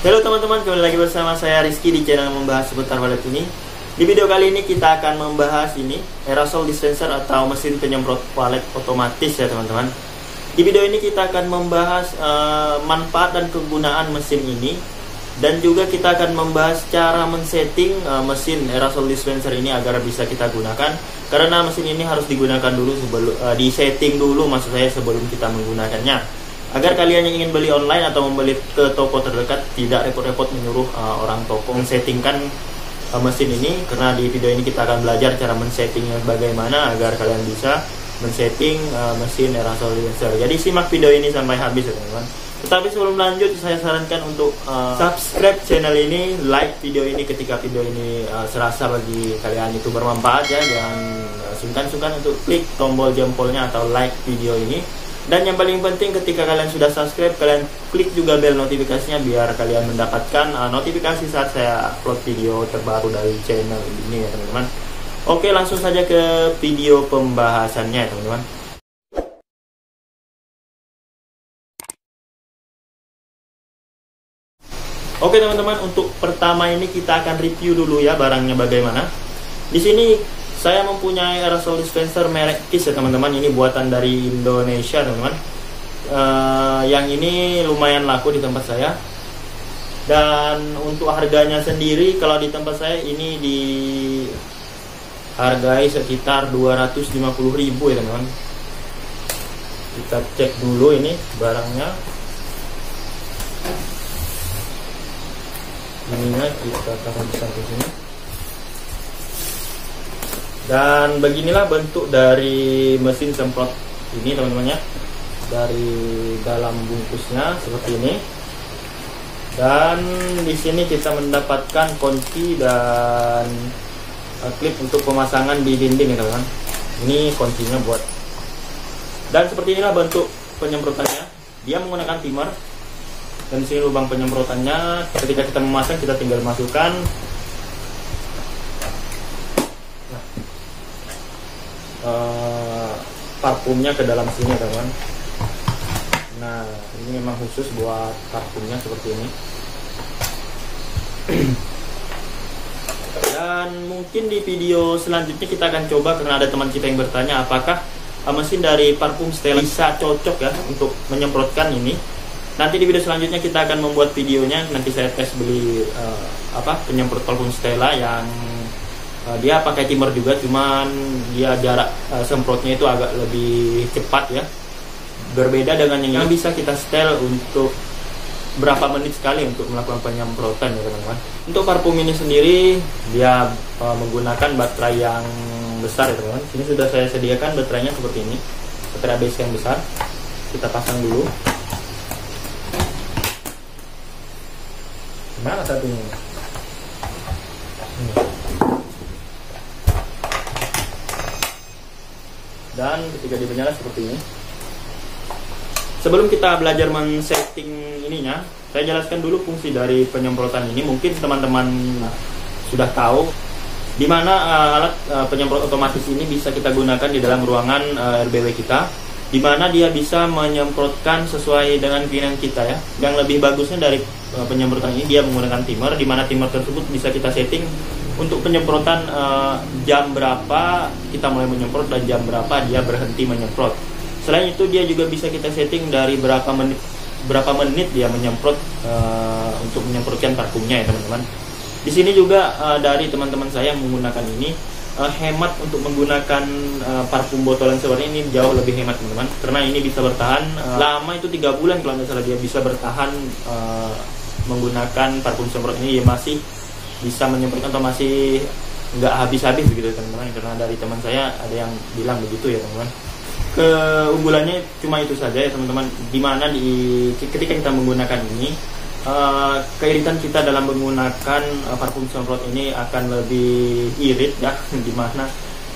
Halo teman-teman, kembali lagi bersama saya Rizky di channel membahas seputar walet ini. Di video kali ini kita akan membahas aerosol dispenser atau mesin penyemprot walet otomatis ya teman-teman. Di video ini kita akan membahas manfaat dan kegunaan mesin ini, dan juga kita akan membahas cara men-setting mesin aerosol dispenser ini agar bisa kita gunakan. Karena mesin ini harus digunakan dulu sebelum di-setting dulu maksud saya sebelum kita menggunakannya. Agar kalian yang ingin beli online atau membeli ke toko terdekat tidak repot-repot menyuruh orang toko men-settingkan mesin ini. Karena di video ini kita akan belajar cara men-settingnya bagaimana agar kalian bisa men-setting mesin aerosol dispenser. Jadi simak video ini sampai habis ya teman-teman. Tetapi sebelum lanjut, saya sarankan untuk subscribe channel ini, like video ini ketika video ini serasa bagi kalian itu bermanfaat ya. Jangan sungkan-sungkan untuk klik tombol jempolnya atau like video ini. Dan yang paling penting, ketika kalian sudah subscribe, kalian klik juga bel notifikasinya biar kalian mendapatkan notifikasi saat saya upload video terbaru dari channel ini ya teman-teman. Oke, langsung saja ke video pembahasannya ya teman-teman. Oke teman-teman, untuk pertama ini kita akan review dulu ya barangnya bagaimana. Di sini saya mempunyai aerosol dispenser merek KIS ya teman-teman. Ini buatan dari Indonesia teman-teman. Yang ini lumayan laku di tempat saya. Dan untuk harganya sendiri, kalau di tempat saya ini dihargai sekitar 250.000 ya teman-teman. Kita cek dulu ini barangnya. Ininya kita taruh di samping sini. Dan beginilah bentuk dari mesin semprot ini teman-teman ya. Dari dalam bungkusnya seperti ini. Dan di sini kita mendapatkan kunci dan klip untuk pemasangan di dinding ya teman-teman. Ini kuncinya buat. Dan seperti inilah bentuk penyemprotannya. Dia menggunakan timer. Dan di sini lubang penyemprotannya. Ketika kita memasang, kita tinggal masukkan parfumnya ke dalam sini teman. Nah, ini memang khusus buat parfumnya seperti ini. Dan mungkin di video selanjutnya kita akan coba, karena ada teman kita yang bertanya apakah mesin dari parfum Stella bisa cocok ya untuk menyemprotkan ini. Nanti di video selanjutnya kita akan membuat videonya. Nanti saya tes beli penyemprot parfum Stella yang dia pakai timer juga, cuman dia jarak semprotnya itu agak lebih cepat ya. Berbeda dengan yang bisa kita setel untuk berapa menit sekali untuk melakukan penyemprotan ya teman-teman. Untuk parfum ini sendiri dia menggunakan baterai yang besar ya teman-teman. Sini sudah saya sediakan baterainya seperti ini, baterai base yang besar. Kita pasang dulu. Mana satunya? Dan ketika dia menyala seperti ini. Sebelum kita belajar men-setting ininya, saya jelaskan dulu fungsi dari penyemprotan ini. Mungkin teman-teman sudah tahu di mana alat penyemprot otomatis ini bisa kita gunakan di dalam ruangan RBW kita, di mana dia bisa menyemprotkan sesuai dengan keinginan kita ya. Yang lebih bagusnya dari penyemprotan ini, dia menggunakan timer, di mana timer tersebut bisa kita setting untuk penyemprotan jam berapa kita mulai menyemprot dan jam berapa dia berhenti menyemprot. Selain itu dia juga bisa kita setting dari berapa menit dia menyemprot untuk menyemprotkan parfumnya ya teman-teman. Di sini juga dari teman-teman saya yang menggunakan ini hemat untuk menggunakan parfum botolan seperti ini, jauh lebih hemat teman-teman. Karena ini bisa bertahan lama, itu 3 bulan kalau nggak salah dia bisa bertahan menggunakan parfum semprot ini. Ya masih bisa menyemprotkan atau masih nggak habis-habis begitu teman-teman. Karena dari teman saya ada yang bilang begitu ya teman-teman. Keunggulannya cuma itu saja ya teman-teman. Dimana ketika kita menggunakan ini, keiritan kita dalam menggunakan parfum semprot ini akan lebih irit ya. Dimana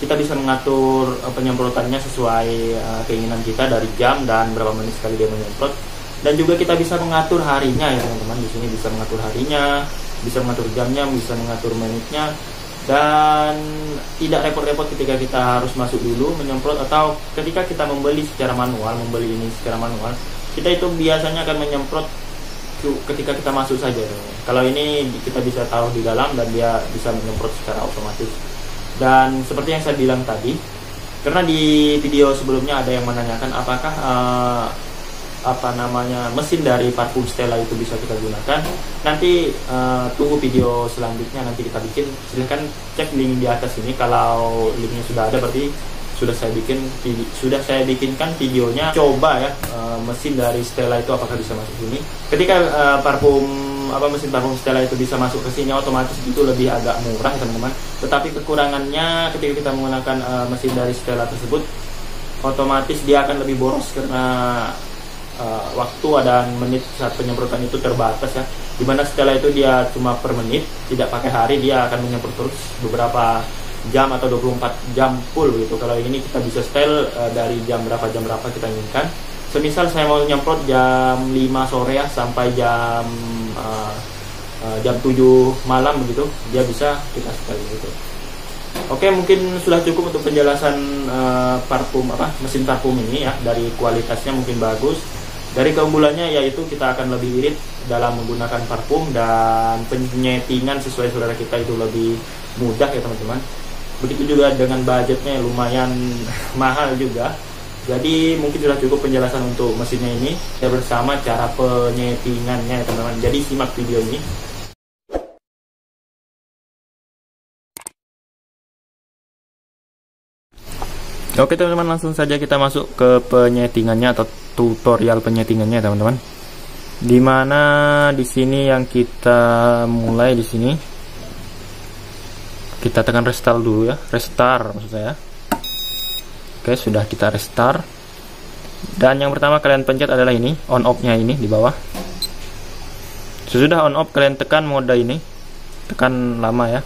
kita bisa mengatur penyemprotannya sesuai keinginan kita dari jam dan berapa menit sekali dia menyemprot. Dan juga kita bisa mengatur harinya ya teman-teman. Di sini bisa mengatur harinya, bisa mengatur jamnya, bisa mengatur menitnya, dan tidak repot-repot ketika kita harus masuk dulu menyemprot, atau ketika kita membeli ini secara manual, kita itu biasanya akan menyemprot ketika kita masuk saja. Kalau ini kita bisa taruh di dalam dan dia bisa menyemprot secara otomatis. Dan seperti yang saya bilang tadi, karena di video sebelumnya ada yang menanyakan apakah mesin dari parfum Stella itu bisa kita gunakan. Nanti tunggu video selanjutnya, nanti kita bikin. Silahkan cek link di atas ini. Kalau linknya sudah ada berarti sudah saya bikinkan videonya. Coba ya, mesin dari Stella itu apakah bisa masuk sini. Ketika mesin parfum Stella itu bisa masuk ke sini, otomatis itu lebih agak murah teman-teman. Tetapi kekurangannya ketika kita menggunakan mesin dari Stella tersebut, otomatis dia akan lebih boros karena waktu dan menit saat penyemprotan itu terbatas ya. Dimana Stella itu dia cuma per menit, tidak pakai hari, dia akan menyemprot terus beberapa jam atau 24 jam full gitu. Kalau ini kita bisa setel dari jam berapa kita inginkan. Semisal saya mau nyemprot jam 5 sore ya sampai jam 7 malam begitu, dia bisa kita setel gitu. Oke, mungkin sudah cukup untuk penjelasan mesin parfum ini ya. Dari kualitasnya mungkin bagus. Dari keunggulannya yaitu kita akan lebih irit dalam menggunakan parfum, dan penyetingan sesuai selera kita itu lebih mudah ya teman-teman. Begitu juga dengan budgetnya yang lumayan mahal juga. Jadi mungkin sudah cukup penjelasan untuk mesinnya ini ya, bersama cara penyetingannya ya teman-teman. Jadi simak video ini. Oke teman-teman, langsung saja kita masuk ke penyetingannya atau tutorial penyetingannya teman-teman. Dimana di sini yang kita mulai di sini, kita tekan restart dulu ya, restart maksud saya. Oke, sudah kita restart. Dan yang pertama kalian pencet adalah ini, on off-nya ini di bawah. Sesudah on off kalian tekan mode ini, tekan lama ya.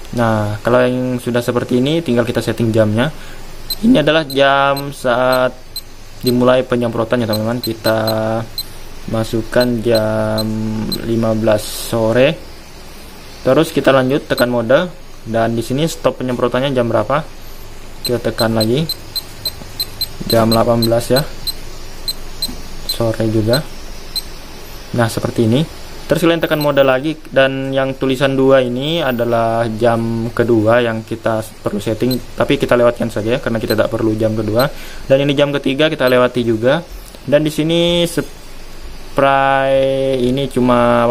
Nah, kalau yang sudah seperti ini tinggal kita setting jamnya. Ini adalah jam saat dimulai penyemprotan ya teman-teman. Kita masukkan jam 15 sore. Terus kita lanjut tekan mode, dan di sini stop penyemprotannya jam berapa. Kita tekan lagi jam 18 ya, sore juga. Nah, seperti ini. Terus kalian tekan mode lagi, dan yang tulisan 2 ini adalah jam kedua yang kita perlu setting, tapi kita lewatkan saja karena kita tidak perlu jam kedua. Dan ini jam ketiga kita lewati juga. Dan di sini spray ini cuma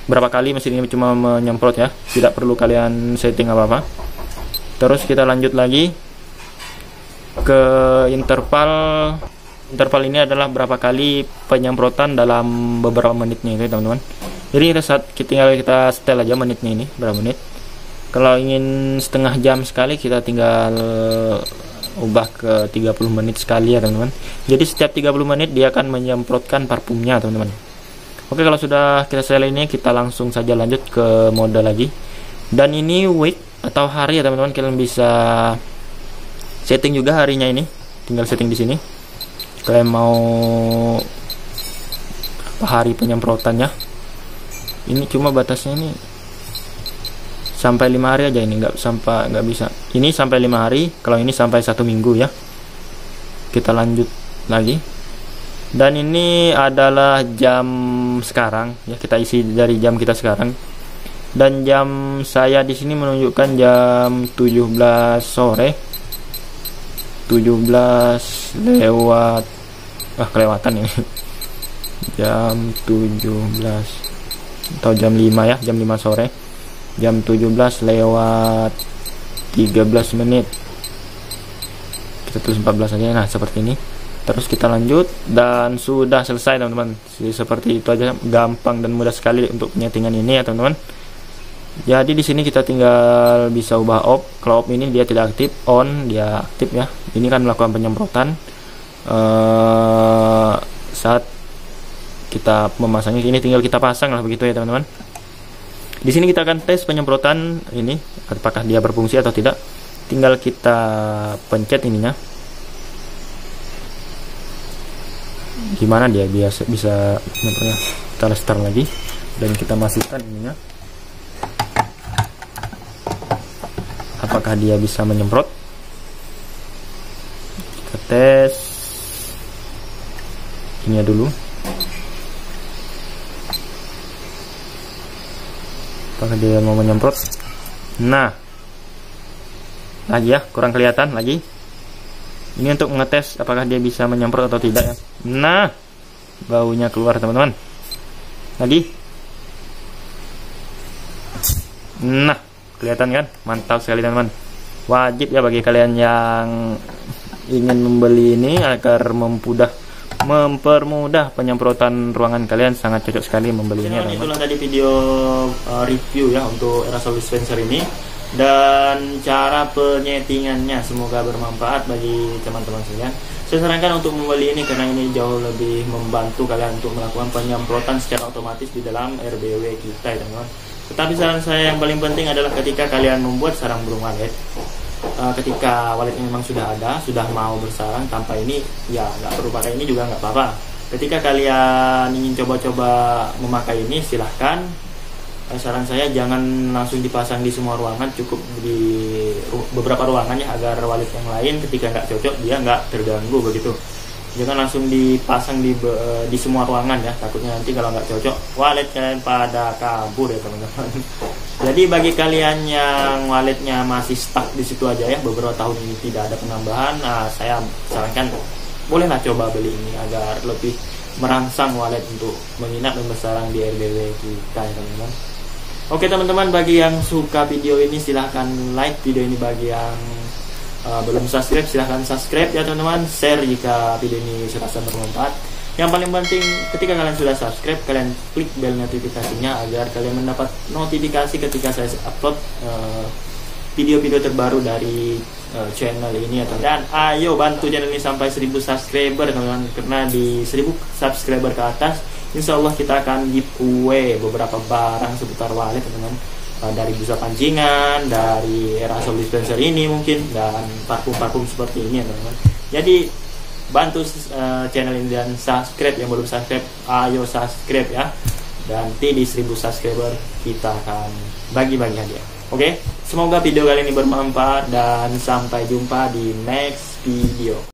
berapa kali mesin ini cuma menyemprot ya, tidak perlu kalian setting apa-apa. Terus kita lanjut lagi ke interval. Interval ini adalah berapa kali penyemprotan dalam beberapa menitnya itu teman-teman. Jadi tinggal kita setel aja menitnya ini berapa menit. Kalau ingin setengah jam sekali, kita tinggal ubah ke 30 menit sekali ya teman-teman. Jadi setiap 30 menit dia akan menyemprotkan parfumnya teman-teman. Oke, kalau sudah kita setel ini, kita langsung saja lanjut ke mode lagi. Dan ini week atau hari ya teman-teman. Kalian bisa setting juga harinya ini. Tinggal setting di sini. Kalian mau hari penyemprotannya. Ini cuma batasnya ini sampai 5 hari aja, ini nggak bisa. Ini sampai 5 hari, kalau ini sampai 1 minggu ya. Kita lanjut lagi. Dan ini adalah jam sekarang ya, kita isi dari jam kita sekarang. Dan jam saya di sini menunjukkan jam 17 sore. 17 lewat kelewatan ini. Jam 17 atau jam 5 ya, jam 5 sore. Jam 17 lewat 13 menit. Kita tulis 14 aja. Nah, seperti ini. Terus kita lanjut, dan sudah selesai teman-teman. Seperti itu aja, gampang dan mudah sekali untuk penyetingan ini ya teman-teman. Jadi di sini kita tinggal bisa ubah off. Kalau off ini dia tidak aktif, on dia aktif ya. Ini kan melakukan penyemprotan saat kita memasangnya. Ini tinggal kita pasang lah begitu ya teman-teman. Di sini kita akan tes penyemprotan ini apakah dia berfungsi atau tidak. Tinggal kita pencet ininya. Gimana dia bisa menyemprotnya. Kita restart lagi dan kita masukkan ininya. Apakah dia bisa menyemprot? Kita tes ininya dulu. apakah dia mau menyemprot. Nah, lagi ya, kurang kelihatan lagi. Ini untuk mengetes apakah dia bisa menyemprot atau tidak ya. Nah, baunya keluar teman-teman. Lagi. Nah, kelihatan kan? Mantap sekali teman-teman. Wajib ya bagi kalian yang ingin membeli ini agar mempermudah penyemprotan ruangan kalian, sangat cocok sekali membelinya. Itulah tadi video review ya untuk aerosol dispenser ini dan cara penyetingannya, semoga bermanfaat bagi teman-teman sekalian. Saya sarankan untuk membeli ini karena ini jauh lebih membantu kalian untuk melakukan penyemprotan secara otomatis di dalam RBW kita ya teman-teman. Tetapi saran saya yang paling penting adalah ketika kalian membuat sarang burung walet, ketika waletnya memang sudah ada, sudah mau bersarang tanpa ini, ya nggak perlu pakai ini juga nggak apa-apa. Ketika kalian ingin coba-coba memakai ini, silahkan. Saran saya jangan langsung dipasang di semua ruangan, cukup di beberapa ruangan ya, agar walet yang lain ketika nggak cocok dia nggak terganggu begitu. Jangan langsung dipasang di semua ruangan ya, takutnya nanti kalau nggak cocok walet kalian pada kabur ya teman-teman. Jadi bagi kalian yang waletnya masih stuck di situ aja ya, beberapa tahun ini tidak ada penambahan, nah saya sarankan bolehlah coba beli ini agar lebih merangsang walet untuk menginap dan bersarang di RBW kita ya teman-teman. Oke teman-teman, bagi yang suka video ini silahkan like video ini, bagi yang belum subscribe silahkan subscribe ya teman-teman, share jika video ini serasa bermanfaat. Yang paling penting ketika kalian sudah subscribe, kalian klik bel notifikasinya agar kalian mendapat notifikasi ketika saya upload video-video terbaru dari channel ini ya teman-teman. Dan ayo bantu channel ini sampai 1000 subscriber teman-teman, karena di 1000 subscriber ke atas insya Allah kita akan giveaway beberapa barang seputar walet teman-teman, dari busa pancingan, dari aerosol dispenser ini mungkin, dan parfum-parfum seperti ini ya teman-teman. Jadi bantu channel ini dan subscribe, yang belum subscribe ayo subscribe ya. Dan nanti di 1000 subscriber kita akan bagi-bagi hadiah. Oke, semoga video kali ini bermanfaat dan sampai jumpa di next video.